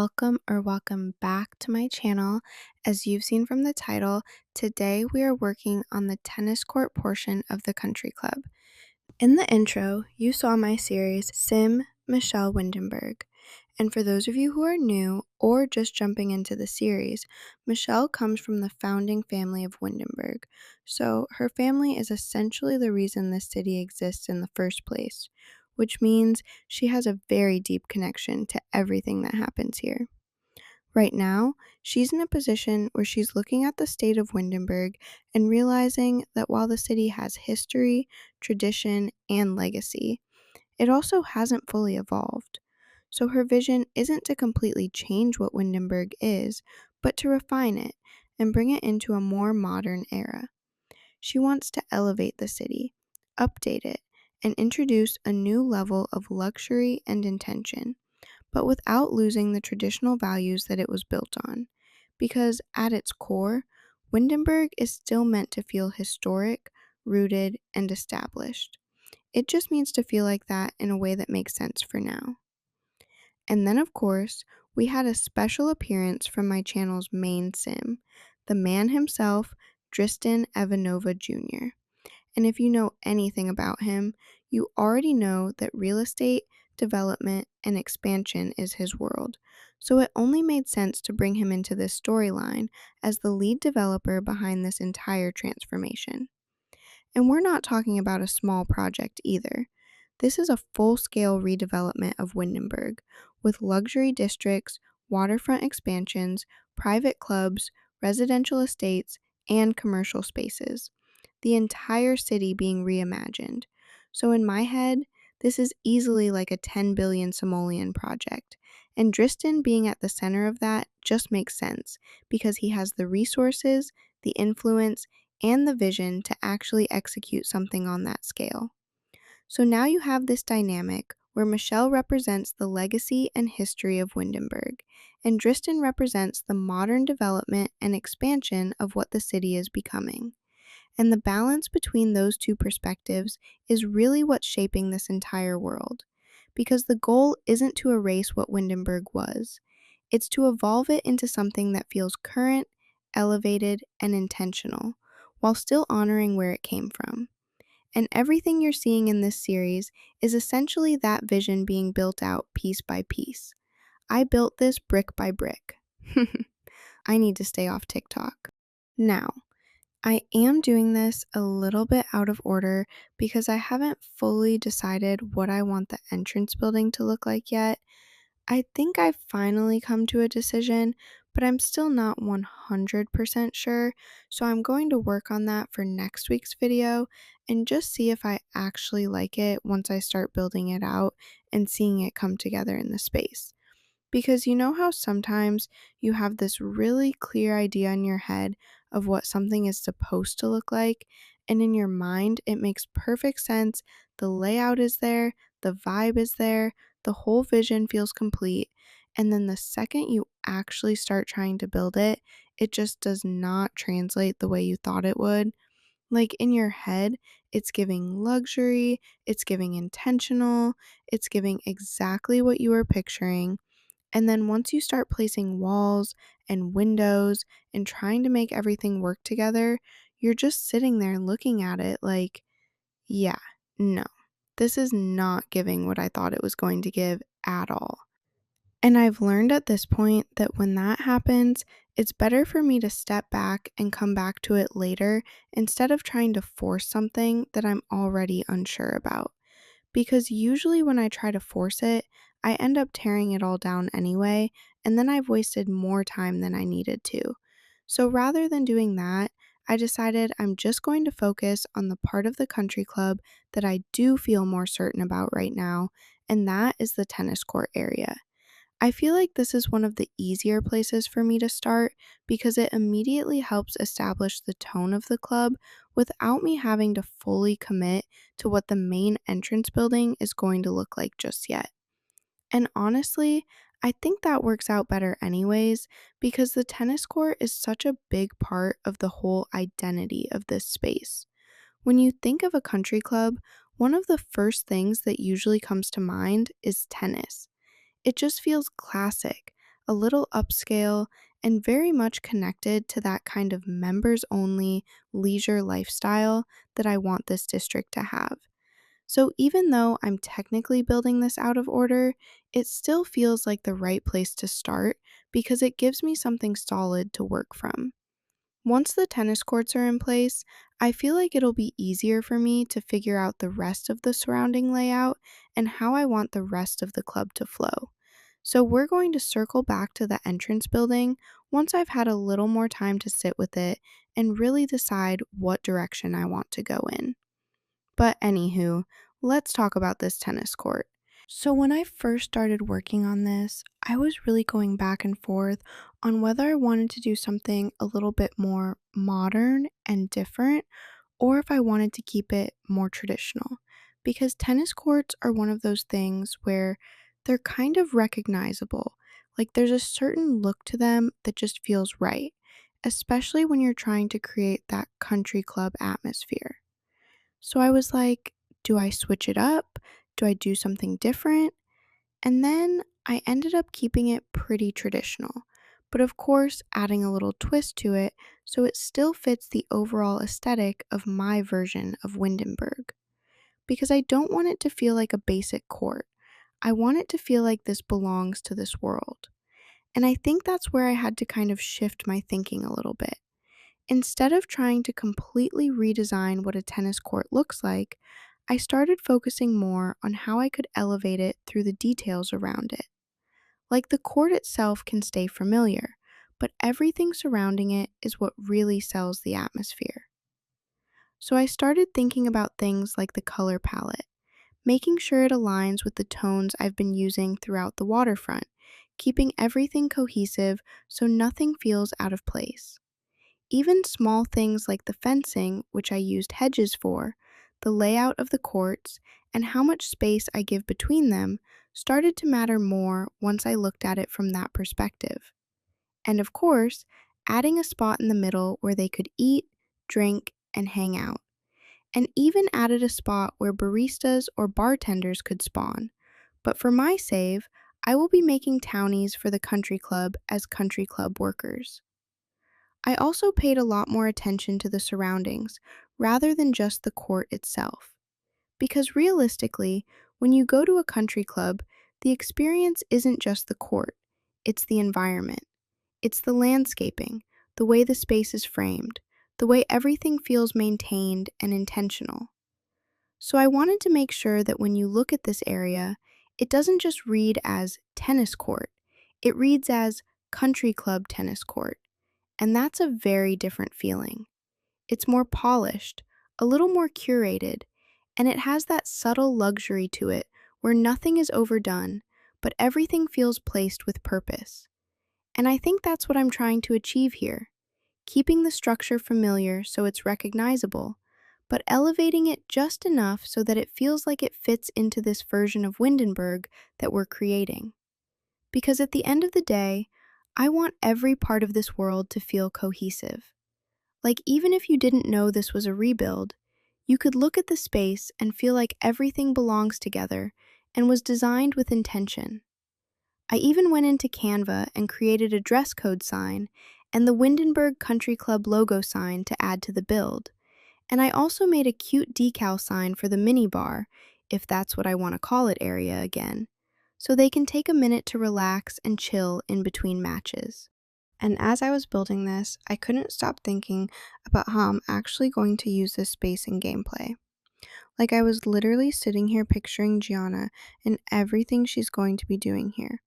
Welcome back to my channel. As you've seen from the title, today we are working on the tennis court portion of the country club. In the intro, you saw my series, Sim Michelle Windenburg. And for those of you who are new or just jumping into the series, Michelle comes from the founding family of Windenburg. So her family is essentially the reason this city exists in the first place, which means she has a very deep connection to everything that happens here. Right now, she's in a position where she's looking at the state of Windenburg and realizing that while the city has history, tradition, and legacy, it also hasn't fully evolved. So her vision isn't to completely change what Windenburg is, but to refine it and bring it into a more modern era. She wants to elevate the city, update it, and introduce a new level of luxury and intention, but without losing the traditional values that it was built on. Because at its core, Windenburg is still meant to feel historic, rooted, and established. It just needs to feel like that in a way that makes sense for now. And then, of course, we had a special appearance from my channel's main sim, the man himself, Tristan Evanova Jr. And if you know anything about him, you already know that real estate, development, and expansion is his world. So it only made sense to bring him into this storyline as the lead developer behind this entire transformation. And we're not talking about a small project either. This is a full-scale redevelopment of Windenburg, with luxury districts, waterfront expansions, private clubs, residential estates, and commercial spaces. The entire city being reimagined. So in my head, this is easily like a 10 billion simoleon project. And Dristan being at the center of that just makes sense because he has the resources, the influence, and the vision to actually execute something on that scale. So now you have this dynamic where Michelle represents the legacy and history of Windenburg, and Dristan represents the modern development and expansion of what the city is becoming. And the balance between those two perspectives is really what's shaping this entire world. Because the goal isn't to erase what Windenburg was, it's to evolve it into something that feels current, elevated, and intentional, while still honoring where it came from. And everything you're seeing in this series is essentially that vision being built out piece by piece. I built this brick by brick. I need to stay off TikTok. Now, I am doing this a little bit out of order because I haven't fully decided what I want the entrance building to look like yet. I think I've finally come to a decision, but I'm still not 100% sure, so I'm going to work on that for next week's video and just see if I actually like it once I start building it out and seeing it come together in the space. Because you know how sometimes you have this really clear idea in your head of what something is supposed to look like, and in your mind it makes perfect sense, the layout is there, the vibe is there, the whole vision feels complete, and then the second you actually start trying to build it, it just does not translate the way you thought it would. Like in your head, it's giving luxury, it's giving intentional, it's giving exactly what you were picturing. And then once you start placing walls and windows and trying to make everything work together, you're just sitting there looking at it like, yeah, no, this is not giving what I thought it was going to give at all. And I've learned at this point that when that happens, it's better for me to step back and come back to it later instead of trying to force something that I'm already unsure about. Because usually when I try to force it, I end up tearing it all down anyway, and then I've wasted more time than I needed to. So rather than doing that, I decided I'm just going to focus on the part of the country club that I do feel more certain about right now, and that is the tennis court area. I feel like this is one of the easier places for me to start because it immediately helps establish the tone of the club without me having to fully commit to what the main entrance building is going to look like just yet. And honestly, I think that works out better anyways because the tennis court is such a big part of the whole identity of this space. When you think of a country club, one of the first things that usually comes to mind is tennis. It just feels classic, a little upscale, and very much connected to that kind of members only leisure lifestyle that I want this district to have. So even though I'm technically building this out of order, it still feels like the right place to start because it gives me something solid to work from. Once the tennis courts are in place, I feel like it'll be easier for me to figure out the rest of the surrounding layout and how I want the rest of the club to flow. So we're going to circle back to the entrance building once I've had a little more time to sit with it and really decide what direction I want to go in. But anywho, let's talk about this tennis court. So when I first started working on this, I was really going back and forth on whether I wanted to do something a little bit more modern and different or if I wanted to keep it more traditional. Because tennis courts are one of those things where they're kind of recognizable. Like there's a certain look to them that just feels right, especially when you're trying to create that country club atmosphere. So I was like, do I switch it up? Do I do something different? And then I ended up keeping it pretty traditional, but of course, adding a little twist to it so it still fits the overall aesthetic of my version of Windenburg. Because I don't want it to feel like a basic court. I want it to feel like this belongs to this world. And I think that's where I had to kind of shift my thinking a little bit. Instead of trying to completely redesign what a tennis court looks like, I started focusing more on how I could elevate it through the details around it. Like the court itself can stay familiar, but everything surrounding it is what really sells the atmosphere. So I started thinking about things like the color palette, making sure it aligns with the tones I've been using throughout the waterfront, keeping everything cohesive so nothing feels out of place. Even small things like the fencing, which I used hedges for, the layout of the courts, and how much space I give between them started to matter more once I looked at it from that perspective. And of course, adding a spot in the middle where they could eat, drink, and hang out. And even added a spot where baristas or bartenders could spawn. But for my save, I will be making townies for the country club as country club workers. I also paid a lot more attention to the surroundings rather than just the court itself. Because realistically, when you go to a country club, the experience isn't just the court, it's the environment. It's the landscaping, the way the space is framed, the way everything feels maintained and intentional. So I wanted to make sure that when you look at this area, it doesn't just read as tennis court, it reads as country club tennis court. And that's a very different feeling. It's more polished, a little more curated, and it has that subtle luxury to it where nothing is overdone, but everything feels placed with purpose. And I think that's what I'm trying to achieve here, keeping the structure familiar so it's recognizable, but elevating it just enough so that it feels like it fits into this version of Windenburg that we're creating. Because at the end of the day, I want every part of this world to feel cohesive. Like, even if you didn't know this was a rebuild, you could look at the space and feel like everything belongs together and was designed with intention. I even went into Canva and created a dress code sign and the Windenburg Country Club logo sign to add to the build. And I also made a cute decal sign for the mini bar, if that's what I want to call it area again, so they can take a minute to relax and chill in between matches. And as I was building this, I couldn't stop thinking about how I'm actually going to use this space in gameplay. Like I was literally sitting here picturing Gianna and everything she's going to be doing here.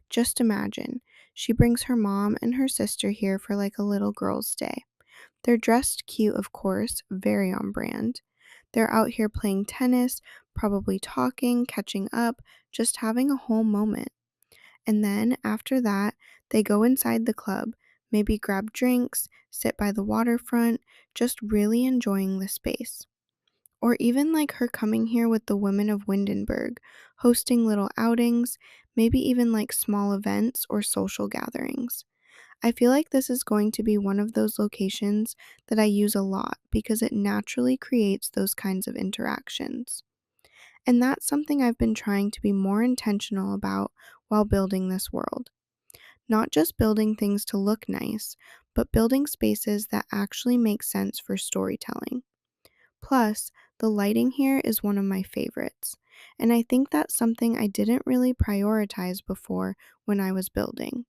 Just imagine, she brings her mom and her sister here for like a little girl's day. They're dressed cute, of course, very on brand. They're out here playing tennis, probably talking, catching up, just having a whole moment. And then after that, they go inside the club, maybe grab drinks, sit by the waterfront, just really enjoying the space. Or even like her coming here with the women of Windenburg, hosting little outings, maybe even like small events or social gatherings. I feel like this is going to be one of those locations that I use a lot because it naturally creates those kinds of interactions. And that's something I've been trying to be more intentional about while building this world. Not just building things to look nice, but building spaces that actually make sense for storytelling. Plus, the lighting here is one of my favorites, and I think that's something I didn't really prioritize before when I was building.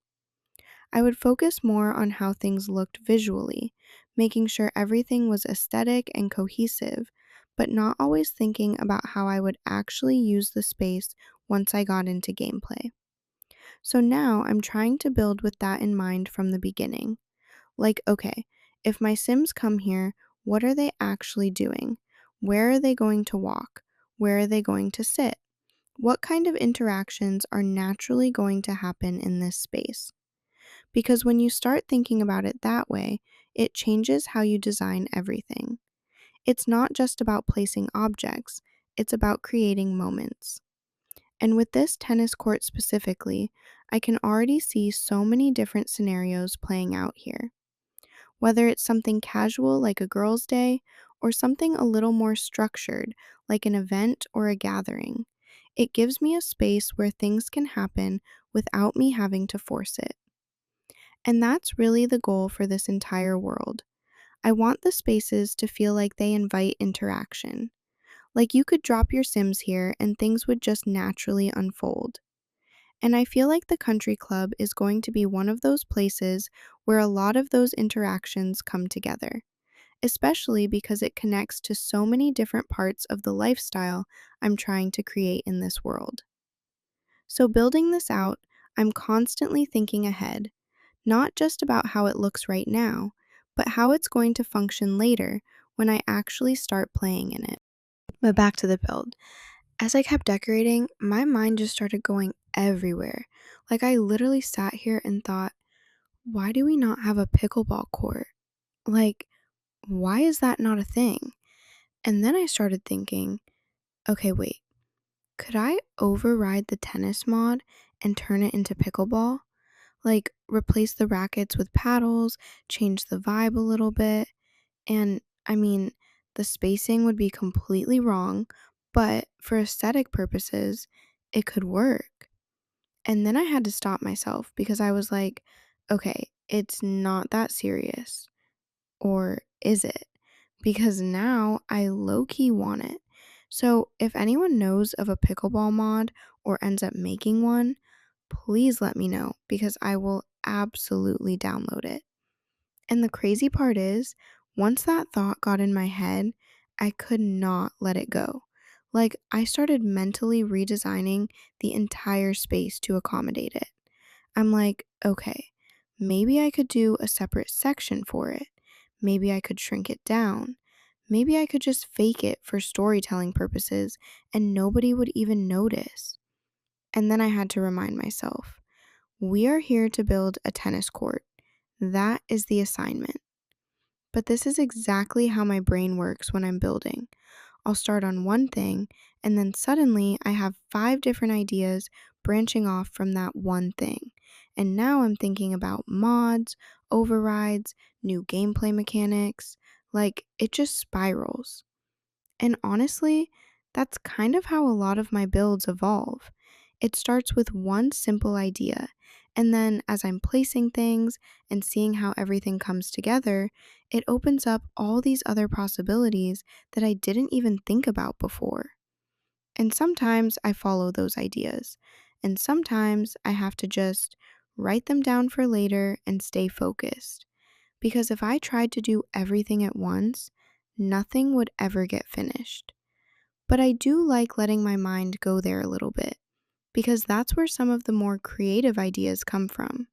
I would focus more on how things looked visually, making sure everything was aesthetic and cohesive, but not always thinking about how I would actually use the space once I got into gameplay. So now I'm trying to build with that in mind from the beginning. Like, okay, if my Sims come here, what are they actually doing? Where are they going to walk? Where are they going to sit? What kind of interactions are naturally going to happen in this space? Because when you start thinking about it that way, it changes how you design everything. It's not just about placing objects, it's about creating moments. And with this tennis court specifically, I can already see so many different scenarios playing out here. Whether it's something casual like a girls' day, or something a little more structured like an event or a gathering, it gives me a space where things can happen without me having to force it. And that's really the goal for this entire world. I want the spaces to feel like they invite interaction. Like you could drop your Sims here and things would just naturally unfold. And I feel like the country club is going to be one of those places where a lot of those interactions come together, especially because it connects to so many different parts of the lifestyle I'm trying to create in this world. So, building this out, I'm constantly thinking ahead, not just about how it looks right now, but how it's going to function later when I actually start playing in it. But back to the build. As I kept decorating, my mind just started going everywhere. Like I literally sat here and thought, why do we not have a pickleball court? Like, why is that not a thing? And then I started thinking, okay, wait, could I override the tennis mod and turn it into pickleball? Like, replace the rackets with paddles, change the vibe a little bit. And I mean, the spacing would be completely wrong, but for aesthetic purposes, it could work. And then I had to stop myself because I was like, okay, it's not that serious. Or is it? Because now I low key want it. So if anyone knows of a pickleball mod or ends up making one, please let me know because I will absolutely download it. And the crazy part is, once that thought got in my head, I could not let it go. Like, I started mentally redesigning the entire space to accommodate it. I'm like, okay, maybe I could do a separate section for it. Maybe I could shrink it down. Maybe I could just fake it for storytelling purposes and nobody would even notice. And then I had to remind myself, we are here to build a tennis court. That is the assignment. But this is exactly how my brain works when I'm building. I'll start on one thing, and then suddenly I have 5 different ideas branching off from that one thing. And now I'm thinking about mods, overrides, new gameplay mechanics. Like, it just spirals. And honestly, that's kind of how a lot of my builds evolve. It starts with one simple idea, and then as I'm placing things and seeing how everything comes together, it opens up all these other possibilities that I didn't even think about before. And sometimes I follow those ideas, and sometimes I have to just write them down for later and stay focused. Because if I tried to do everything at once, nothing would ever get finished. But I do like letting my mind go there a little bit, because that's where some of the more creative ideas come from.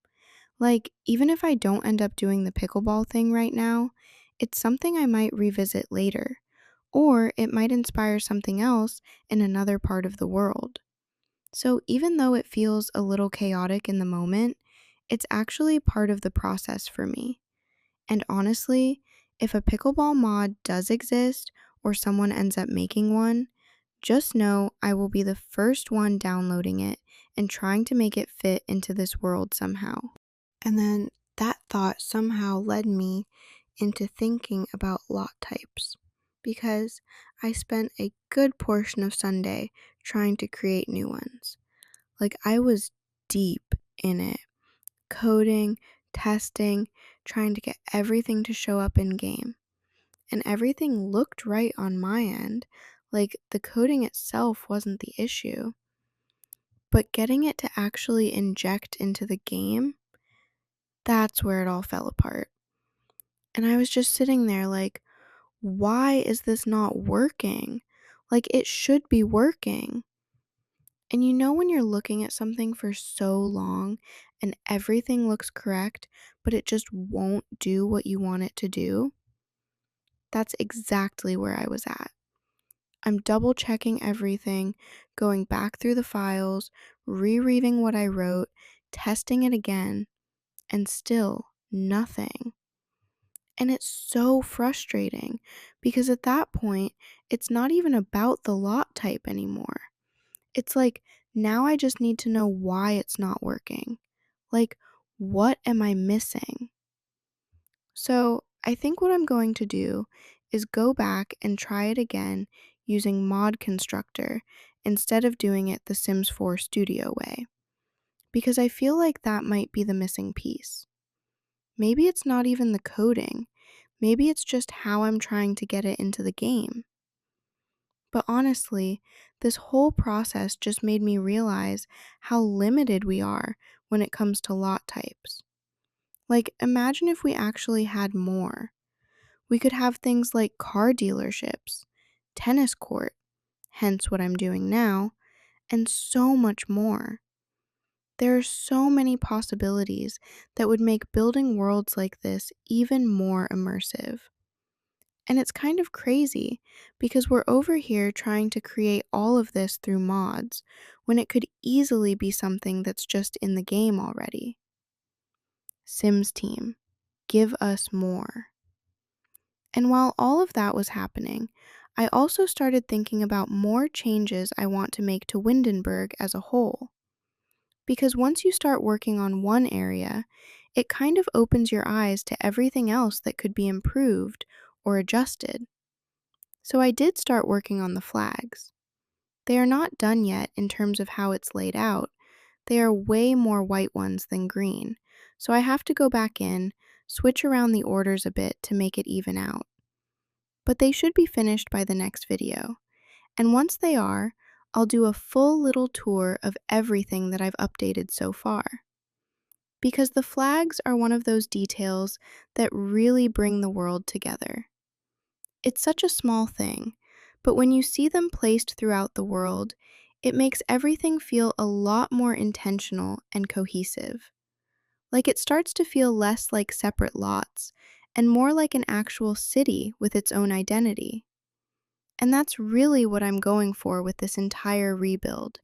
Like, even if I don't end up doing the pickleball thing right now, it's something I might revisit later, or it might inspire something else in another part of the world. So even though it feels a little chaotic in the moment, it's actually part of the process for me. And honestly, if a pickleball mod does exist or someone ends up making one, just know I will be the first one downloading it and trying to make it fit into this world somehow. And then that thought somehow led me into thinking about lot types because I spent a good portion of Sunday trying to create new ones. Like I was deep in it. coding, testing, trying to get everything to show up in game. And everything looked right on my end, like the coding itself wasn't the issue. But getting it to actually inject into the game, that's where it all fell apart. And I was just sitting there like, why is this not working? Like, it should be working. And you know, when you're looking at something for so long and everything looks correct, but it just won't do what you want it to do? That's exactly where I was at. I'm double checking everything, going back through the files, rereading what I wrote, testing it again, and still nothing. And it's so frustrating because at that point, it's not even about the lot type anymore. It's like, now I just need to know why it's not working. Like, what am I missing? So I think what I'm going to do is go back and try it again using Mod Constructor instead of doing it the Sims 4 Studio way, because I feel like that might be the missing piece. Maybe it's not even the coding, maybe it's just how I'm trying to get it into the game. But honestly, this whole process just made me realize how limited we are when it comes to lot types. Like, imagine if we actually had more. We could have things like car dealerships, tennis court, hence what I'm doing now, and so much more. There are so many possibilities that would make building worlds like this even more immersive. And it's kind of crazy because we're over here trying to create all of this through mods when it could easily be something that's just in the game already. Sims team, give us more. And while all of that was happening, I also started thinking about more changes I want to make to Windenburg as a whole. Because once you start working on one area, it kind of opens your eyes to everything else that could be improved or adjusted. So I did start working on the flags. They are not done yet in terms of how it's laid out. They are way more white ones than green, so I have to go back in, switch around the orders a bit to make it even out. But they should be finished by the next video. And once they are, I'll do a full little tour of everything that I've updated so far. Because the flags are one of those details that really bring the world together. It's such a small thing, but when you see them placed throughout the world, it makes everything feel a lot more intentional and cohesive. Like it starts to feel less like separate lots and more like an actual city with its own identity. And that's really what I'm going for with this entire rebuild.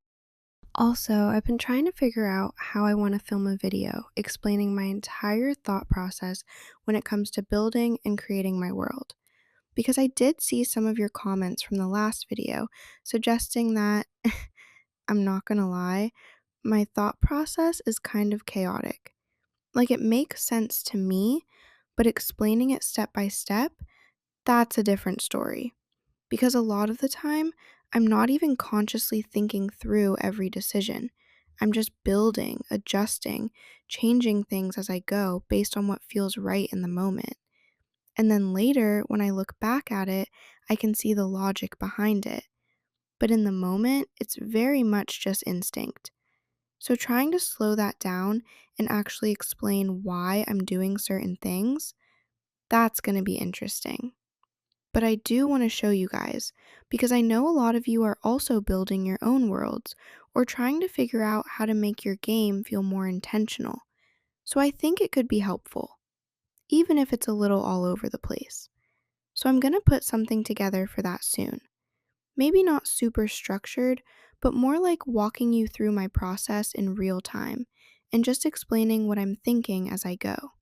Also, I've been trying to figure out how I want to film a video explaining my entire thought process when it comes to building and creating my world. Because I did see some of your comments from the last video suggesting that, I'm not gonna lie, my thought process is kind of chaotic. Like it makes sense to me, but explaining it step by step, that's a different story. Because a lot of the time, I'm not even consciously thinking through every decision. I'm just building, adjusting, changing things as I go based on what feels right in the moment. And then later, when I look back at it, I can see the logic behind it. But in the moment, it's very much just instinct. So trying to slow that down and actually explain why I'm doing certain things, that's going to be interesting. But I do want to show you guys, because I know a lot of you are also building your own worlds or trying to figure out how to make your game feel more intentional. So I think it could be helpful, even if it's a little all over the place. So I'm going to put something together for that soon. Maybe not super structured, but more like walking you through my process in real time and just explaining what I'm thinking as I go.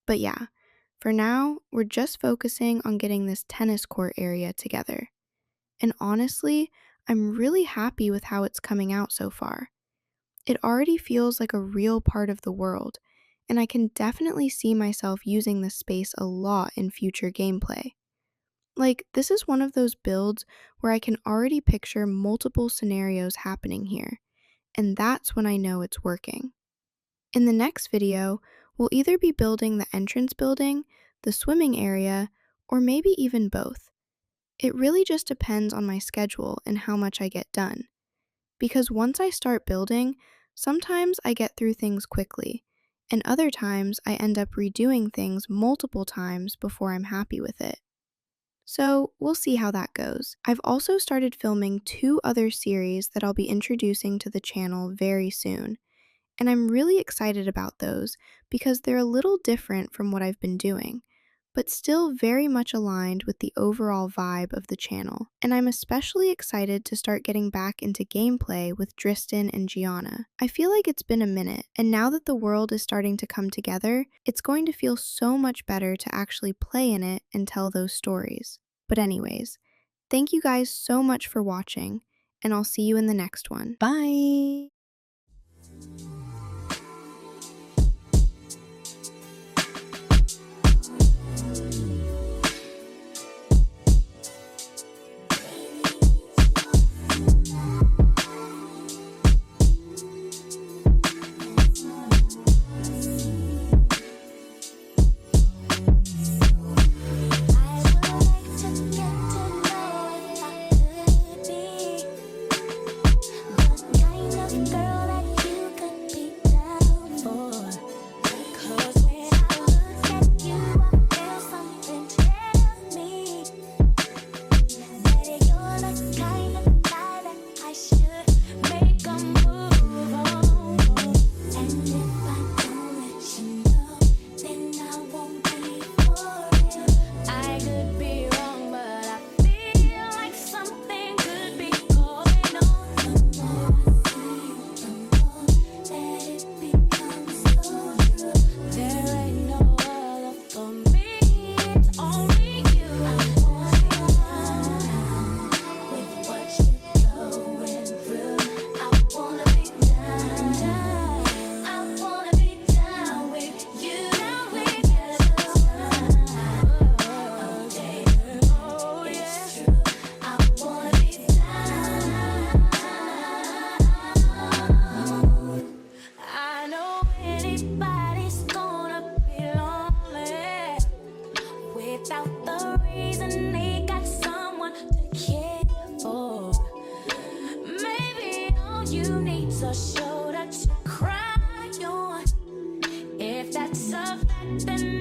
But yeah, for now, we're just focusing on getting this tennis court area together. And honestly, I'm really happy with how it's coming out so far. It already feels like a real part of the world, and I can definitely see myself using this space a lot in future gameplay. Like, this is one of those builds where I can already picture multiple scenarios happening here, and that's when I know it's working. In the next video, we'll either be building the entrance building, the swimming area, or maybe even both. It really just depends on my schedule and how much I get done. Because once I start building, sometimes I get through things quickly, and other times I end up redoing things multiple times before I'm happy with it. So we'll see how that goes. I've also started filming 2 other series that I'll be introducing to the channel very soon, and I'm really excited about those because they're a little different from what I've been doing, but still very much aligned with the overall vibe of the channel. And I'm especially excited to start getting back into gameplay with Dristan and Gianna. I feel like it's been a minute, and now that the world is starting to come together, it's going to feel so much better to actually play in it and tell those stories. But anyways, thank you guys so much for watching, and I'll see you in the next one. Bye! A shoulder to cry on. If that's a fact, then